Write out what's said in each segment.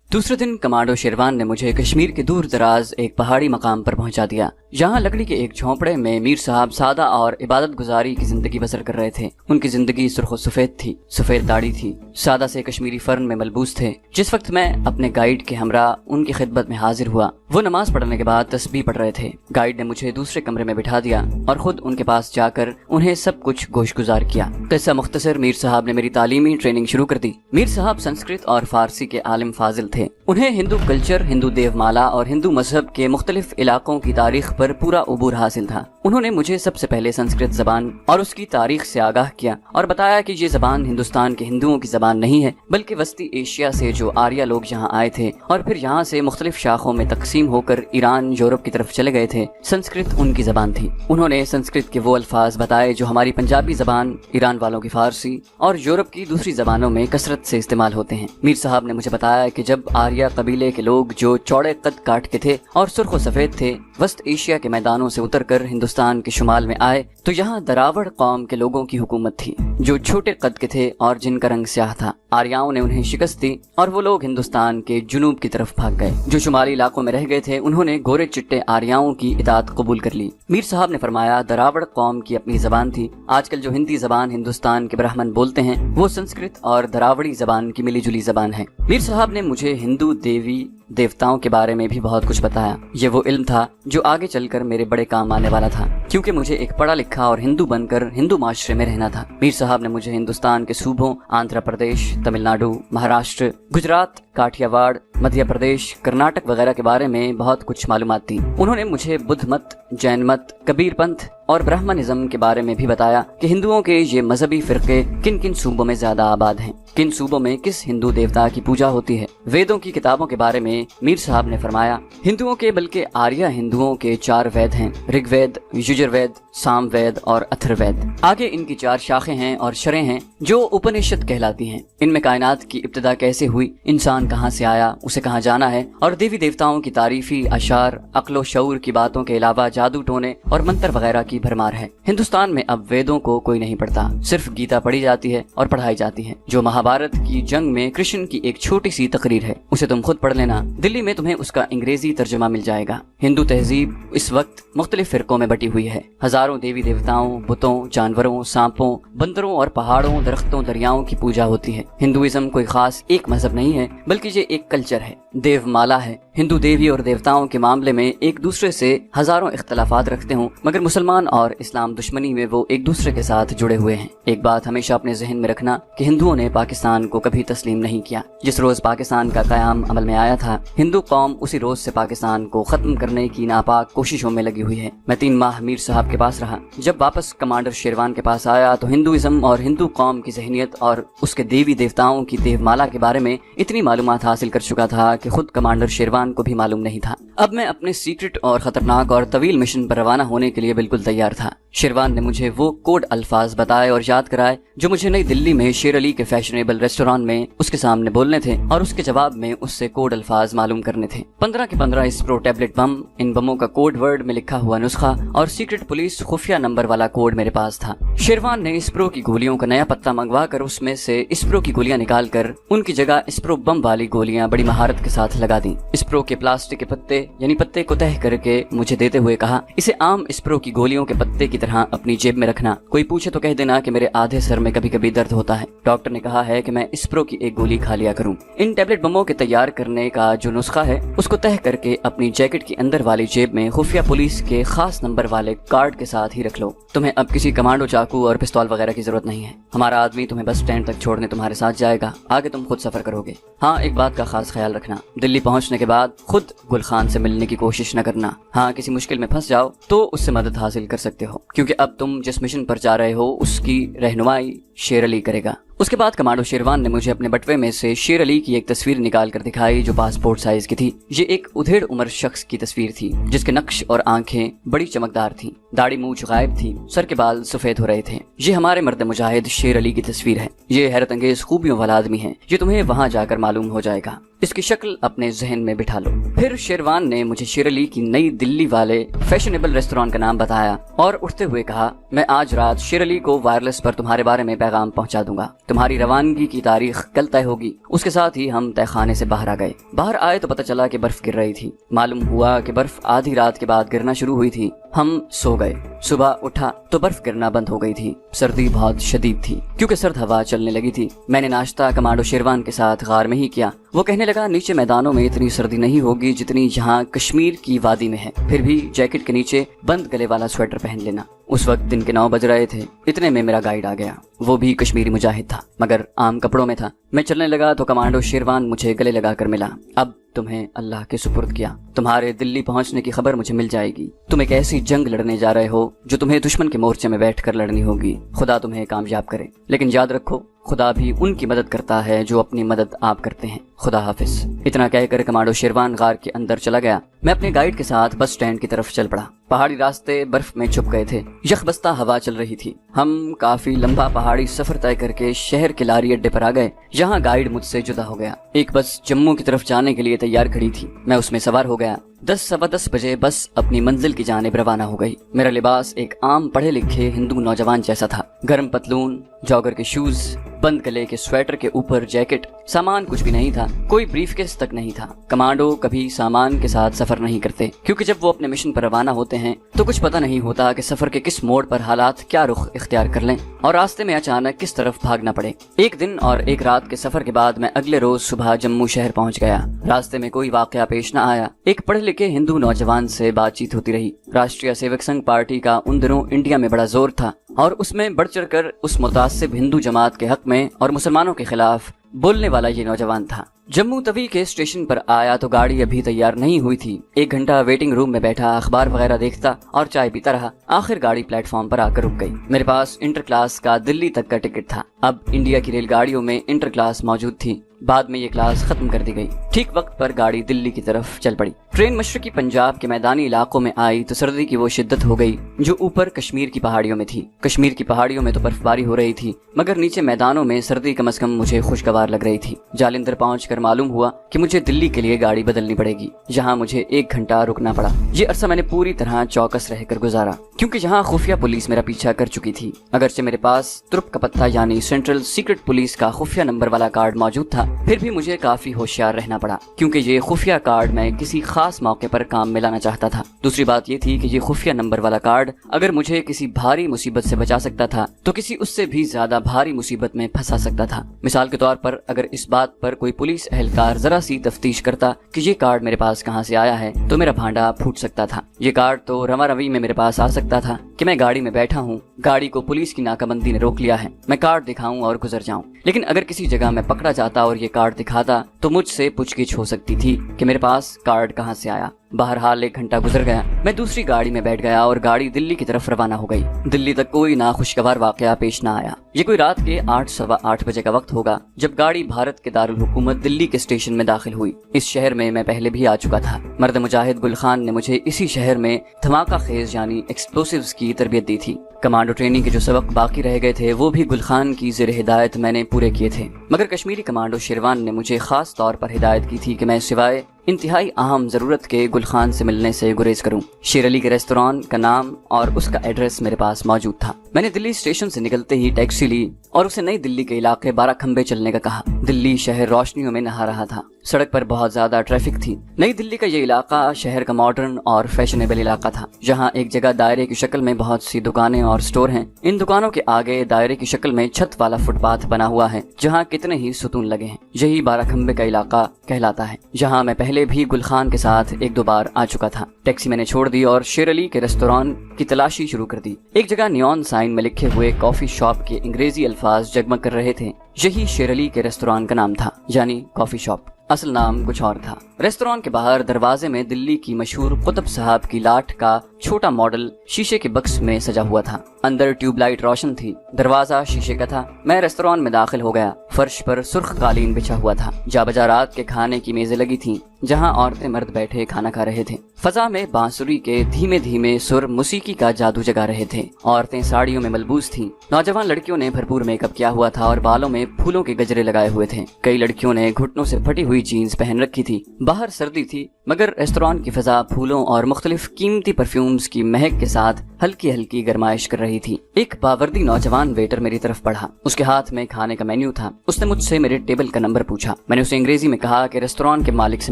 दूसरे दिन कमांडो शेरवान ने मुझे कश्मीर के दूर दराज एक पहाड़ी मकाम पर पहुंचा दिया, जहां लकड़ी के एक झोंपड़े में मीर साहब सादा और इबादत गुजारी की जिंदगी बसर कर रहे थे। उनकी जिंदगी सुर्ख सफेद थी, सफेद दाढ़ी थी, सादा से कश्मीरी फर्न में मलबूस थे। जिस वक्त मैं अपने गाइड के हमरा उनकी खिदमत में हाजिर हुआ, वो नमाज पढ़ने के बाद तस्बीह पढ़ रहे थे। गाइड ने मुझे दूसरे कमरे में बिठा दिया और खुद उनके पास जाकर उन्हें सब कुछ गोशगुजार किया। किस्सा मुख्तसर, मीर साहब ने मेरी तालीमी ट्रेनिंग शुरू कर दी। मीर साहब संस्कृत और फारसी के आलिम फाजिल थे। उन्हें हिंदू कल्चर, हिंदू देवमाला और हिंदू मजहब के मुख्तलिफ इलाकों की तारीख पर पूरा उबूर हासिल था। उन्होंने मुझे सबसे पहले संस्कृत जबान और उसकी तारीख से आगाह किया और बताया कि ये जबान हिंदुस्तान के हिंदुओं की जबान नहीं है, बल्कि वस्ती एशिया से जो आर्या लोग यहाँ आए थे और फिर यहाँ से मुख्तलिफ शाखों में तकसीम होकर ईरान, यूरोप की तरफ चले गए थे, संस्कृत उनकी जबान थी। उन्होंने संस्कृत के वो अल्फाज बताए जो हमारी पंजाबी जबान, ईरान वालों की फारसी और यूरोप की दूसरी जबानों में कसरत से इस्तेमाल होते हैं। मीर साहब ने मुझे बताया कि जब आर्या कबीले के लोग जो चौड़े कद काट के थे और सुर्ख सफेद थे, वस्त एशिया के मैदानों से उतरकर हिंदुस्तान के शुमाल में आए तो यहाँ दरावड़ कौम के लोगों की हुकूमत थी, जो छोटे कद के थे और जिनका रंग स्याह था। आर्याओं ने उन्हें शिकस्त दी और वो लोग हिंदुस्तान के जुनूब की तरफ भाग गए। जो शुमाली इलाकों में रह गए थे, उन्होंने गोरे चिट्टे आर्याओं की इताअत कबूल कर ली। मीर साहब ने फरमाया, दरावड़ कौम की अपनी जबान थी। आजकल जो हिंदी जबान हिंदुस्तान के ब्राह्मण बोलते हैं, वो संस्कृत और दरावड़ी जबान की मिली जुली जबान है। मीर साहब ने मुझे हिंदू देवी देवताओं के बारे में भी बहुत कुछ बताया। ये वो इल्म था जो आगे चलकर मेरे बड़े काम आने वाला था, क्योंकि मुझे एक पढ़ा लिखा और हिंदू बनकर हिंदू माशरे में रहना था। मीर साहब ने मुझे हिंदुस्तान के सूबों आंध्र प्रदेश, तमिलनाडु, महाराष्ट्र, गुजरात, काठियावाड़, मध्य प्रदेश, कर्नाटक वगैरह के बारे में बहुत कुछ मालूमात दी। उन्होंने मुझे बुद्ध मत, जैन मत, कबीर पंथ और ब्राह्मणिज्म के बारे में भी बताया कि हिंदुओं के ये मजहबी फिरके किन किन सूबों में ज्यादा आबाद हैं, किन सूबों में किस हिंदू देवता की पूजा होती है। वेदों की किताबों के बारे में मीर साहब ने फरमाया, हिंदुओं के बल्कि आर्य हिंदुओं के 4 वेद हैं, ऋग्वेद, यजुर्वेद, सामवेद और अथर्ववेद। आगे इनकी 4 शाखें हैं और शरें हैं जो उपनिषद कहलाती हैं। इनमें कायनात की इब्तिदा कैसे हुई, इंसान कहाँ से आया, उसे कहाँ जाना है, और देवी देवताओं की तारीफी अशार, अक्लो शऊर की बातों के अलावा जादू टोने और मंत्र वगैरह की भरमार है। हिंदुस्तान में अब वेदों को कोई नहीं पढ़ता, सिर्फ गीता पढ़ी जाती है और पढ़ाई जाती है, जो महाभारत की जंग में कृष्ण की एक छोटी सी तकरीर है। उसे तुम खुद पढ़ लेना, दिल्ली में तुम्हें उसका अंग्रेजी तर्जुमा मिल जाएगा। हिंदू तहजीब इस वक्त मुख्तलिफ फिरकों में बटी हुई है। हजारों देवी देवताओं, बुतों, जानवरों, सांपों, बंदरों और पहाड़ों, दरख्तों, दरियाओं की पूजा होती है। हिंदुइज्म कोई खास एक मजहब नहीं है, बल्कि ये एक कल्चर है, देवमाला है। हिंदू देवी और देवताओं के मामले में एक दूसरे से हजारों इख्तलाफात रखते हों, मगर मुसलमान और इस्लाम दुश्मनी में वो एक दूसरे के साथ जुड़े हुए हैं। एक बात हमेशा अपने जहन में रखना कि हिंदुओं ने पाकिस्तान को कभी तस्लीम नहीं किया। जिस रोज पाकिस्तान का कयाम अमल में आया था, हिंदू कौम उसी रोज से पाकिस्तान को खत्म करने की नापाक कोशिशों में लगी हुई है। मैं 3 माह मीर साहब के पास रहा। जब वापस कमांडर शेरवान के पास आया तो हिंदुइज्म और हिंदू कौम की जहनियत और उसके देवी देवताओं की देवमाला के बारे में इतनी मालूमात हासिल कर चुका था कि खुद कमांडर शेरवान को भी मालूम नहीं था। अब मैं अपने सीक्रेट और खतरनाक और तवील मिशन पर रवाना होने के लिए बिल्कुल तैयार था। शेरवान ने मुझे वो कोड अल्फाज बताए और याद कराए जो मुझे नई दिल्ली में शेर अली के फैशनेबल रेस्टोरेंट में उसके सामने बोलने थे, और उसके जवाब में उससे कोड अल्फाज मालूम करने थे। 15 के 15 इस्प्रो टैबलेट बम, इन बमों का कोड वर्ड में लिखा हुआ नुस्खा और सीक्रेट पुलिस खुफिया नंबर वाला कोड मेरे पास था। शेरवान ने इस्प्रो की गोलियों का नया पत्ता मंगवा कर उसमें से इस्प्रो की गोलियां निकाल कर उनकी जगह इस्प्रो बम वाली गोलियां बड़ी महारत के साथ लगा दी। इस्प्रो के प्लास्टिक के पत्ते यानी पत्ते को तह करके मुझे देते हुए कहा, इसे आम इस्प्रो की गोलियों के पत्ते की तरह अपनी जेब में रखना। कोई पूछे तो कह देना कि मेरे आधे सर में कभी कभी दर्द होता है। डॉक्टर ने कहा है कि मैं इस्प्रो की एक गोली खा लिया करूं। इन टैबलेट बमों के तैयार करने का जो नुस्खा है उसको तह करके अपनी जैकेट की अंदर वाली जेब में खुफिया पुलिस के खास नंबर वाले कार्ड के साथ ही रख लो। तुम्हें अब किसी कमांडो, चाकू और पिस्तौल वगैरह की जरूरत नहीं है। हमारा आदमी तुम्हें बस स्टैंड तक छोड़ने तुम्हारे साथ जाएगा, आगे तुम खुद सफर करोगे। हाँ, एक बात का खास ख्याल रखना, दिल्ली पहुंचने के बाद खुद गुल खान से मिलने की कोशिश न करना। हाँ, किसी मुश्किल में फंस जाओ तो उससे मदद हासिल कर सकते हो, क्योंकि अब तुम जिस मिशन पर जा रहे हो उसकी रहनुमाई शेर अली करेगा। उसके बाद कमांडो शेरवान ने मुझे अपने बटवे में से शेर अली की एक तस्वीर निकाल कर दिखाई जो पासपोर्ट साइज की थी। ये एक उधेड़ उम्र शख्स की तस्वीर थी जिसके नक्श और आंखें बड़ी चमकदार थी, दाढ़ी मूंछ गायब थी, सर के बाल सफेद हो रहे थे। ये हमारे मर्द मुजाहिद शेर अली की तस्वीर है। ये हैरत अंगेज खूबियों वाला आदमी है, ये तुम्हें वहाँ जाकर मालूम हो जाएगा। اس کی شکل اپنے ذہن میں بٹھا لو۔ پھر شیروان نے مجھے شیر علی کی نئی دلی والے فیشنیبل ریسٹوران کا نام بتایا اور اٹھتے ہوئے کہا، میں آج رات شیر علی کو وائرلیس پر تمہارے بارے میں پیغام پہنچا دوں گا۔ تمہاری روانگی کی تاریخ کل طے ہوگی۔ اس کے ساتھ ہی ہم تہہ خانے سے باہر آ گئے۔ باہر آئے تو پتہ چلا کہ برف گر رہی تھی۔ معلوم ہوا کہ برف آدھی رات کے بعد گرنا شروع ہوئی تھی۔ ہم سو گئے۔ صبح اٹھا تو برف گرنا بند ہو گئی تھی۔ سردی بہت شدید تھی کیونکہ سرد ہوا چلنے لگی تھی۔ میں نے ناشتہ کمانڈو شیروان کے ساتھ غار میں ہی کیا۔ وہ کہنے لگا، نیچے میدانوں میں اتنی سردی نہیں ہوگی جتنی جہاں کشمیر کی وادی میں ہے، پھر بھی جیکٹ کے نیچے بند گلے والا سویٹر پہن لینا۔ اس وقت دن کے 9 بج رہے تھے۔ اتنے میں میرا گائیڈ آ گیا۔ وہ بھی کشمیری مجاہد تھا مگر عام کپڑوں میں تھا۔ میں چلنے لگا تو کمانڈو شیروان مجھے گلے لگا کر ملا۔ اب تمہیں اللہ کے سپرد کیا۔ تمہارے دلی پہنچنے کی خبر مجھے مل جائے گی۔ تم ایک ایسی جنگ لڑنے جا رہے ہو جو تمہیں دشمن کے مورچے میں بیٹھ کر لڑنی ہوگی۔ خدا تمہیں کامیاب کرے، لیکن یاد رکھو خدا بھی ان کی مدد کرتا ہے جو اپنی مدد آپ کرتے ہیں۔ خدا حافظ۔ اتنا کہہ کر کمانڈو شیروان غار کے اندر چلا گیا۔ میں اپنے گائیڈ کے ساتھ بس سٹینڈ کی طرف چل پڑا۔ پہاڑی راستے برف میں چھپ گئے تھے۔ یخ بستہ ہوا چل رہی تھی۔ ہم کافی لمبا پہاڑی سفر طے کر کے شہر کے لاری اڈے پر آ گئے، جہاں گائیڈ مجھ سے جدا ہو گیا۔ ایک بس جموں کی طرف جانے کے لیے تیار کھڑی تھی۔ میں اس میں سوار ہو گیا۔ 10:15 بجے بس اپنی منزل کی جانب روانہ ہو گئی۔ میرا لباس ایک عام پڑھے لکھے ہندو نوجوان جیسا تھا۔ گرم پتلون، جاگر کے شوز، بند گلے کے سویٹر کے اوپر جیکٹ۔ سامان کچھ بھی نہیں تھا، کوئی بریف کیس تک نہیں تھا۔ کمانڈو کبھی سامان کے ساتھ سفر نہیں کرتے کیونکہ جب وہ اپنے مشن پر روانہ ہوتے ہیں تو کچھ پتہ نہیں ہوتا کہ سفر کے کس موڑ پر حالات کیا رخ اختیار کر لیں اور راستے میں اچانک کس طرف بھاگنا پڑے۔ ایک دن اور ایک رات کے سفر کے بعد میں اگلے روز صبح جموں شہر پہنچ گیا۔ راستے میں کوئی واقعہ پیش نہ آیا۔ ایک پڑھے لکھے ہندو نوجوان سے بات چیت ہوتی رہی۔ راشٹریہ سیوک سنگھ پارٹی کا ان دنوں انڈیا میں بڑا زور تھا اور اس میں بڑھ چڑھ کر اس متعصب ہندو جماعت کے حق میں اور مسلمانوں کے خلاف بولنے والا یہ نوجوان تھا۔ جموں توی کے اسٹیشن پر آیا تو گاڑی ابھی تیار نہیں ہوئی تھی۔ 1 گھنٹہ ویٹنگ روم میں بیٹھا، اخبار وغیرہ دیکھتا اور چائے پیتا رہا۔ آخر گاڑی پلیٹ فارم پر آ کر رک گئی۔ میرے پاس انٹر کلاس کا دلی تک کا ٹکٹ تھا۔ اب انڈیا کی ریل گاڑیوں میں انٹر کلاس موجود تھی، بعد میں یہ کلاس ختم کر دی گئی۔ ٹھیک وقت پر گاڑی دلی کی طرف چل پڑی۔ ٹرین مشرقی پنجاب کے میدانی علاقوں میں آئی تو سردی کی وہ شدت ہو گئی جو اوپر کشمیر کی پہاڑیوں میں تھی۔ کشمیر کی پہاڑیوں میں تو برف باری ہو رہی تھی مگر نیچے میدانوں میں سردی کم از کم مجھے خوشگوار لگ رہی تھی۔ جالندھر پہنچ کر معلوم ہوا کہ مجھے دلی کے لیے گاڑی بدلنی پڑے گی، جہاں مجھے 1 گھنٹہ رکنا پڑا۔ یہ عرصہ میں نے پوری طرح چوکس رہ کر گزارا کیونکہ یہاں خفیہ پولیس میرا پیچھا کر چکی تھی۔ اگرچہ میرے پاس ترپ کا پتہ یعنی سینٹرل سیکرٹ پولیس کا خفیہ نمبر والا کارڈ موجود تھا، پھر بھی مجھے کافی ہوشیار رہنا پڑا کیونکہ یہ خفیہ کارڈ میں کسی خاص موقع پر کام میں لانا چاہتا تھا۔ دوسری بات یہ تھی کہ یہ خفیہ نمبر والا کارڈ اگر مجھے کسی بھاری مصیبت سے بچا سکتا تھا تو کسی اس سے بھی زیادہ بھاری مصیبت میں پھنسا سکتا تھا۔ مثال کے طور پر اگر اس بات پر کوئی پولیس اہلکار ذرا سی تفتیش کرتا کہ یہ کارڈ میرے پاس کہاں سے آیا ہے تو میرا بھانڈا پھوٹ سکتا تھا۔ یہ کارڈ تو رواں روی میں میرے پاس آ سکتا تھا کہ میں گاڑی میں بیٹھا ہوں، گاڑی کو پولیس کی ناکہ بندی نے روک لیا ہے، میں کارڈ دکھاؤں اور گزر جاؤں۔ لیکن اگر کسی جگہ میں پکڑا جاتا اور یہ کارڈ دکھاتا تو مجھ سے پوچھ گچھ ہو سکتی تھی کہ میرے پاس کارڈ کہاں سے آیا۔ بہرحال 1 گھنٹہ گزر گیا۔ میں دوسری گاڑی میں بیٹھ گیا اور گاڑی دلی کی طرف روانہ ہو گئی۔ دلی تک کوئی ناخوشگوار واقعہ پیش نہ آیا۔ یہ کوئی رات کے 8 سوا 8 بجے کا وقت ہوگا جب گاڑی بھارت کے دارالحکومت دلی کے اسٹیشن میں داخل ہوئی۔ اس شہر میں میں پہلے بھی آ چکا تھا۔ مرد مجاہد گل خان نے مجھے اسی شہر میں دھماکہ خیز یعنی ایکسپلوسیوز کی تربیت دی تھی۔ کمانڈو ٹریننگ کے جو سبق باقی رہ گئے تھے وہ بھی گل خان کی زیر ہدایت میں نے پورے کیے تھے، مگر کشمیری کمانڈو شیروان نے مجھے خاص طور پر ہدایت کی تھی کہ میں سوائے انتہائی اہم ضرورت کے گل خان سے ملنے سے گریز کروں۔ شیر علی کے ریستوران کا نام اور اس کا ایڈریس میرے پاس موجود تھا۔ میں نے دلی اسٹیشن سے نکلتے ہی ٹیکسی لی اور اسے نئی دلی کے علاقے 12 کھمبے چلنے کا کہا۔ دلی شہر روشنیوں میں نہا رہا تھا، سڑک پر بہت زیادہ ٹریفک تھی۔ نئی دلی کا یہ علاقہ شہر کا ماڈرن اور فیشنیبل علاقہ تھا، جہاں ایک جگہ دائرے کی شکل میں بہت سی دکانیں اور سٹور ہیں۔ ان دکانوں کے آگے دائرے کی شکل میں چھت والا فٹ پاتھ بنا ہوا ہے جہاں کتنے ہی ستون لگے ہیں۔ یہی 12 کھمبے کا علاقہ کہلاتا ہے، جہاں میں پہلے بھی گل خان کے ساتھ 1-2 بار آ چکا تھا۔ ٹیکسی میں نے چھوڑ دی اور شیر علی کے ریستوران کی تلاشی شروع کر دی۔ ایک جگہ نیون سائن میں لکھے ہوئے کافی شاپ کے انگریزی الفاظ جگمگ کر رہے تھے۔ یہی شیر علی کے ریستوران کا نام تھا، یعنی کافی شاپ۔ اصل نام کچھ اور تھا۔ ریستوران کے باہر دروازے میں دلی کی مشہور قطب صاحب کی لاٹھ کا چھوٹا ماڈل شیشے کے بکس میں سجا ہوا تھا۔ اندر ٹیوب لائٹ روشن تھی، دروازہ شیشے کا تھا۔ میں ریستوران میں داخل ہو گیا۔ فرش پر سرخ قالین بچھا ہوا تھا، جا بجا رات کے کھانے کی میزیں لگی تھیں۔ जहां औरतें मर्द बैठे खाना खा रहे थे। फजा में बांसुरी के धीमे धीमे सुर मौसीकी का जादू जगा रहे थे। औरतें साड़ियों में मलबूस थीं। नौजवान लड़कियों ने भरपूर मेकअप किया हुआ था और बालों में फूलों के गजरे लगाए हुए थे। कई लड़कियों ने घुटनों से फटी हुई जीन्स पहन रखी थी। बाहर सर्दी थी, मगर रेस्टोरेंट की फजा फूलों और मुख्तलिफ कीमती परफ्यूम्स की महक के साथ हल्की हल्की गरमाइश कर रही थी। एक बावर्दी नौजवान वेटर मेरी तरफ बढ़ा। उसके हाथ में खाने का मेन्यू था। उसने मुझसे मेरे टेबल का नंबर पूछा। मैंने उसे अंग्रेजी में कहा कि रेस्टोरेंट के मालिक से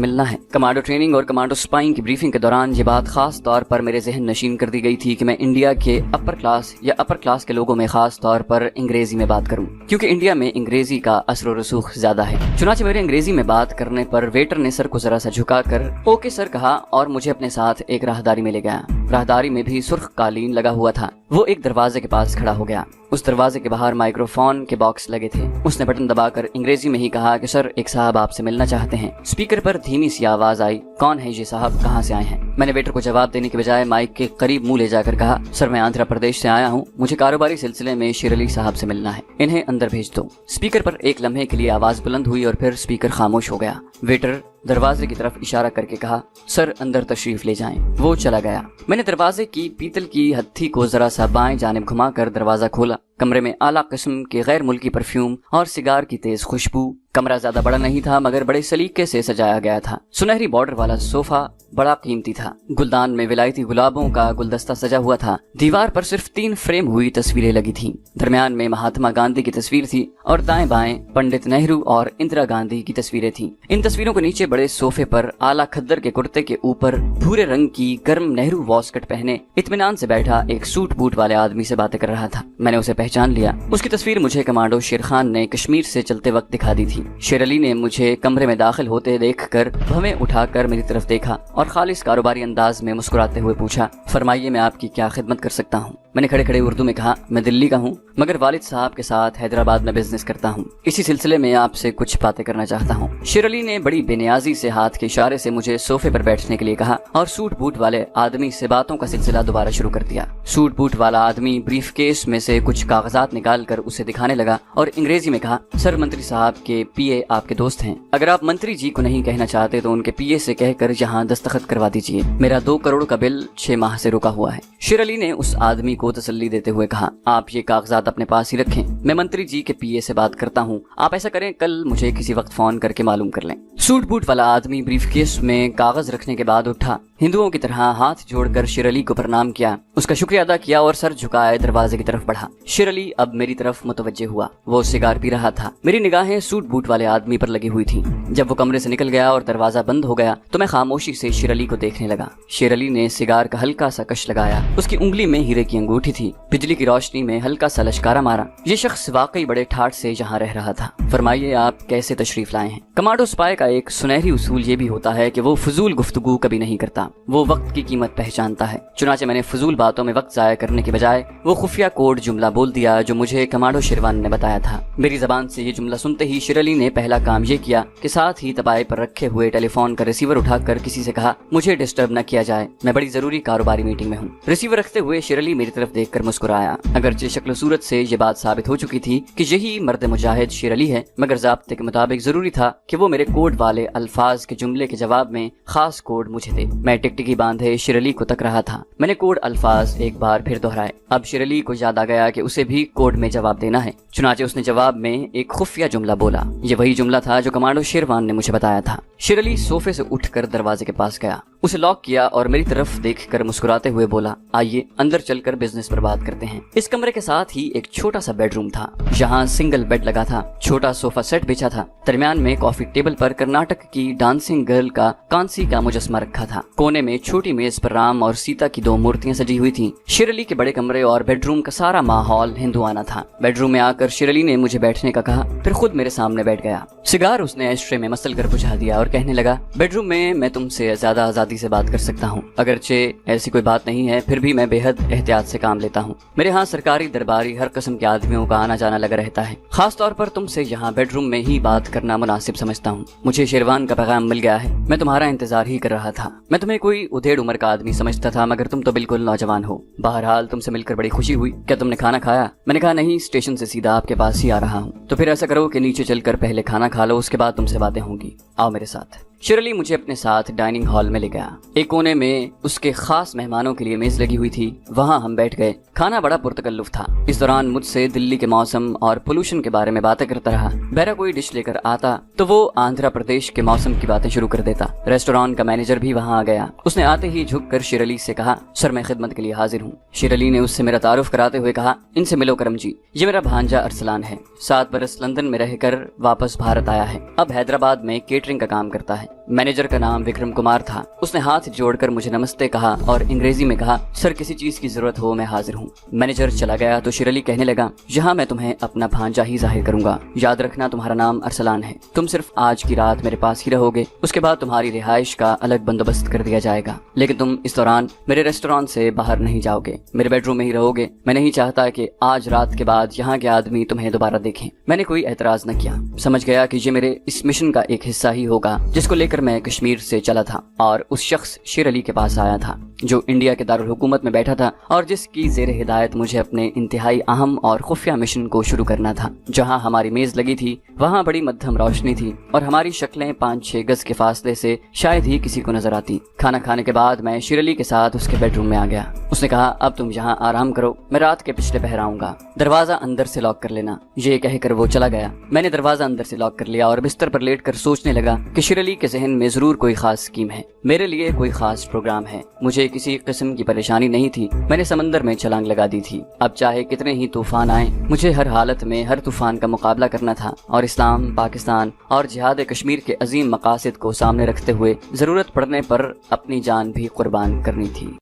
मिलना है। कमांडो ट्रेनिंग और कमांडो स्पाइंग की ब्रीफिंग के दौरान ये बात खास तौर पर मेरे जहन नशीन कर दी गई थी कि मैं इंडिया के अपर क्लास या अपर क्लास के लोगों में खास तौर पर अंग्रेजी में बात करूं, क्योंकि इंडिया में अंग्रेजी का असर और रसूख ज्यादा है। चुनाचे मेरे अंग्रेजी में बात करने पर वेटर ने सर को जरा सा झुकाकर ओके सर कहा और मुझे अपने साथ एक राहदारी में ले गया। राहदारी में भी सुर्ख कालीन लगा हुआ था। वो एक दरवाजे के पास खड़ा हो गया। उस दरवाजे के बाहर माइक्रोफोन के बॉक्स लगे थे। उसने बटन दबाकर अंग्रेजी में ही कहा कि सर, एक साहब आपसे मिलना चाहते हैं। स्पीकर पर धीमी सी आवाज आई, कौन है ये साहब, कहाँ से आए हैं? मैंने वेटर को जवाब देने के बजाय माइक के करीब मुंह ले जाकर कहा, सर मैं आंध्र प्रदेश से आया हूँ, मुझे कारोबारी सिलसिले में शेर अली साहब से मिलना है, इन्हें अंदर भेज दो। स्पीकर पर एक लम्हे के लिए आवाज बुलंद हुई और फिर स्पीकर खामोश हो गया। वेटर दरवाजे की तरफ इशारा करके कहा, सर अंदर तशरीफ ले जाएं। वो चला गया। मैंने दरवाजे की पीतल की हत्थी को जरा सा बाएं जानिब घुमाकर दरवाजा खोला। कमरे में आला किस्म के गैर मुल्की परफ्यूम और सिगार की तेज खुशबू। कमरा ज्यादा बड़ा नहीं था, मगर बड़े सलीके से सजाया गया था। सुनहरी बॉर्डर वाला सोफा बड़ा कीमती था। गुलदान में विलायती गुलाबों का गुलदस्ता सजा हुआ था। दीवार पर सिर्फ 3 फ्रेम हुई तस्वीरें लगी थीं। दरमियान में महात्मा गांधी की तस्वीर थी और दाएं बाएं पंडित नेहरू और इंदिरा गांधी की तस्वीरें थीं। इन तस्वीरों के नीचे बड़े सोफे पर आला खद्दर के कुर्ते के ऊपर भूरे रंग की गर्म नेहरू वॉस्कट पहने इत्मीनान से बैठा एक सूट बूट वाले आदमी से बातें कर रहा था। मैंने उसे पहचान लिया। उसकी तस्वीर मुझे कमांडो शेर खान ने कश्मीर से चलते वक्त दिखा दी थी। शेर अली ने मुझे कमरे में दाखिल होते देखकर भवें उठाकर मेरी तरफ देखा और खालिस कारोबारी अंदाज में मुस्कुराते हुए पूछा, फरमाइए मैं आपकी क्या खिदमत कर सकता हूँ? मैंने खड़े खड़े उर्दू में कहा, मैं दिल्ली का हूँ, मगर वालिद साहब के साथ हैदराबाद में बिजनेस करता हूँ। इसी सिलसिले में आपसे कुछ बातें करना चाहता हूँ। शेर अली ने बड़ी बेनियाजी से हाथ के इशारे से मुझे सोफे पर बैठने के लिए कहा और सूट बूट वाले आदमी से बातों का सिलसिला दोबारा शुरू कर दिया। सूट बूट वाला आदमी ब्रीफ केस में से कुछ कागजात निकाल कर उसे दिखाने लगा और अंग्रेजी में कहा, सर मंत्री साहब के पीए आपके दोस्त हैं। अगर आप मंत्री जी को नहीं कहना चाहते तो उनके पीए से कहकर यहाँ दस्तखत करवा दीजिए। मेरा 2 करोड़ का बिल 6 माह से रुका हुआ है। शेर अली ने उस आदमी को तसल्ली देते हुए कहा, आप ये कागजात अपने पास ही रखें, मैं मंत्री जी के पीए से बात करता हूँ। आप ऐसा करें, कल मुझे किसी वक्त फोन करके मालूम कर लें। सूट बूट वाला आदमी ब्रीफकेस में कागज रखने के बाद उठा। हिंदुओं की तरह हाथ जोड़कर शेर अली को प्रणाम किया, उसका शुक्रिया अदा किया और सर झुकाए दरवाजे की तरफ बढ़ा। शेर अली अब मेरी तरफ मुतवज्जे हुआ। वो सिगार पी रहा था। मेरी निगाहें सूट बूट वाले आदमी पर लगी हुई थी। जब वो कमरे से निकल गया और दरवाजा बंद हो गया तो मैं खामोशी से शेर अली को देखने लगा। शेर अली ने सिगार का हल्का सा कश लगाया। उसकी उंगली में हीरे की अंगूठी थी। बिजली की रोशनी में हल्का सा लश्कारा मारा। ये शख्स वाकई बड़े ठाठ से यहाँ रह रहा था। फरमाइए आप कैसे तशरीफ लाए हैं? कमांडो स्पाई का एक सुनहरी उसूल ये भी होता है कि वो फजूल गुफ्तगू कभी नहीं करता। वो वक्त की कीमत पहचानता है। चुनाचे मैंने फजूल बातों में वक्त जाया करने के बजाय वो खुफिया कोड जुमला बोल दिया जो मुझे कमांडो शेरवान ने बताया था। मेरी जबान से ये जुमला सुनते ही शेर अली ने पहला काम ये किया कि साथ ही तपाए पर रखे हुए टेलीफोन का रिसीवर उठाकर किसी से कहा, मुझे डिस्टर्ब न किया जाए, मैं बड़ी जरूरी कारोबारी मीटिंग में हूँ। रिसीवर रखते हुए शेर अली मेरी तरफ देखकर मुस्कुराया। अगरचे शक्ल सूरत से ये बात साबित हो चुकी थी कि यही मर्द मुजाहिद शेर अली है, मगर ज़ाब्ते के मुताबिक जरूरी था कि वो मेरे कोड वाले अल्फाज के जुमले के जवाब में खास कोड मुझे दे। मैं टिकटिकी बांधे शेर अली को तक रहा था। मैंने कोड अल्फाज एक बार फिर दोहराए। अब शेर अली को याद आ गया कि उसे भी कोड में जवाब देना है। चुनाचे उसने जवाब में एक खुफिया जुमला बोला। ये वही जुमला था जो कमांडो शेरवान ने मुझे बताया था। शेर अली सोफे से उठकर दरवाजे के पास गया, उसे लॉक किया और मेरी तरफ देखकर मुस्कुराते हुए बोला, आइए अंदर चलकर बिजनेस पर बात करते हैं। इस कमरे के साथ ही एक छोटा सा बेडरूम था। यहाँ सिंगल बेड लगा था, छोटा सोफा सेट बिछा था। दरमियान में कॉफी टेबल पर कर्नाटक की डांसिंग गर्ल का कांसी का मुजस्मा रखा था। कोने में छोटी मेज पर राम और सीता की 2 मूर्तियां सजी हुई थीं। शेर अली के बड़े कमरे और बेडरूम का सारा माहौल हिंदुआना था। बेडरूम में आकर शेर अली ने मुझे बैठने का कहा, फिर खुद मेरे सामने बैठ गया। सिगार उसने एस्ट्रे में मसल कर बुझा दिया और कहने लगा, बेडरूम में मैं तुमसे ज्यादा आजादी से बात कर सकता हूँ। अगरचे ऐसी कोई बात नहीं है, फिर भी मैं बेहद एहतियात से काम लेता हूँ। मेरे यहाँ सरकारी दरबारी हर किस्म के आदमियों का आना जाना लगा रहता है। खास तौर पर तुमसे यहाँ बेडरूम में ही बात करना मुनासिब समझता हूँ। मुझे शेरवान का पैगाम मिल गया है। मैं तुम्हारा इंतजार ही कर रहा था। मैं तुम्हें कोई उधेड़ उम्र का आदमी समझता था, मगर तुम तो बिल्कुल नौजवान हो। बहरहाल तुमसे मिलकर बड़ी खुशी हुई। क्या तुमने खाना खाया? मैंने कहा नहीं, स्टेशन से सीधा आपके पास ही आ रहा हूँ। तो फिर ऐसा करो कि नीचे चलकर पहले खाना खा लो, उसके बाद तुमसे बातें होंगी। आओ मेरे साथ। شیر علی مجھے اپنے ساتھ ڈائننگ ہال میں لے گیا۔ ایک کونے میں اس کے خاص مہمانوں کے لیے میز لگی ہوئی تھی، وہاں ہم بیٹھ گئے۔ کھانا بڑا پرتکلف تھا۔ اس دوران مجھ سے دلی کے موسم اور پولوشن کے بارے میں باتیں کرتا رہا۔ بہرا کوئی ڈش لے کر آتا تو وہ آندھرا پردیش کے موسم کی باتیں شروع کر دیتا۔ ریسٹوران کا مینیجر بھی وہاں آ گیا۔ اس نے آتے ہی جھک کر شیر علی سے کہا، سر میں خدمت کے لیے حاضر ہوں۔ شیر علی نے اس سے میرا تعارف کراتے ہوئے کہا، ان سے ملو کرم جی، یہ میرا بھانجا ارسلان ہے، 7 برس لندن میں رہ کر واپس بھارت آیا ہے، اب حیدرآباد میں کیٹرنگ کا کام کرتا ہے۔ مینیجر کا نام وکرم کمار تھا۔ اس نے ہاتھ جوڑ کر مجھے نمستے کہا اور انگریزی میں کہا، سر کسی چیز کی ضرورت ہو میں حاضر ہوں۔ مینیجر چلا گیا تو شیر علی کہنے لگا، یہاں میں تمہیں اپنا بھانجا ہی ظاہر کروں گا، یاد رکھنا تمہارا نام ارسلان ہے، تم صرف آج کی رات میرے پاس ہی رہو گے، اس کے بعد تمہاری رہائش کا الگ بندوبست کر دیا جائے گا، لیکن تم اس دوران میرے ریسٹوران سے باہر نہیں جاؤ گے، میرے بیڈ روم میں ہی رہو گے، میں نہیں چاہتا کہ آج رات کے بعد یہاں کے آدمی تمہیں دوبارہ دیکھیں۔ میں نے کوئی اعتراض نہ کیا، سمجھ گیا کہ یہ میرے اس مشن کا ایک حصہ ہی ہوگا جس کو لے کر میں کشمیر سے چلا تھا، اور اس شخص شیر علی کے پاس آیا تھا جو انڈیا کے دارالحکومت میں بیٹھا تھا اور جس کی زیر ہدایت مجھے اپنے انتہائی اہم اور خفیہ مشن کو شروع کرنا تھا۔ جہاں ہماری میز لگی تھی وہاں بڑی مدھم روشنی تھی اور ہماری شکلیں 5-6 گز کے فاصلے سے شاید ہی کسی کو نظر آتی۔ کھانا کھانے کے بعد میں شیر علی کے ساتھ اس کے بیڈ روم میں آ گیا۔ اس نے کہا، اب تم یہاں آرام کرو، میں رات کے پچھلے پہر آؤں گا، دروازہ اندر سے لاک کر لینا۔ یہ کہہ کر وہ چلا گیا۔ میں نے دروازہ اندر سے لاک کر لیا اور بستر پر لیٹ کر سوچنے لگا کہ شیر علی کے ذہن میں ضرور کوئی خاص اسکیم ہے، میرے لیے کوئی خاص پروگرام ہے۔ مجھے کسی قسم کی پریشانی نہیں تھی، میں نے سمندر میں چھلانگ لگا دی تھی۔ اب چاہے کتنے ہی طوفان آئیں، مجھے ہر حالت میں ہر طوفان کا مقابلہ کرنا تھا اور اسلام، پاکستان اور جہاد کشمیر کے عظیم مقاصد کو سامنے رکھتے ہوئے ضرورت پڑنے پر اپنی جان بھی قربان کرنی تھی۔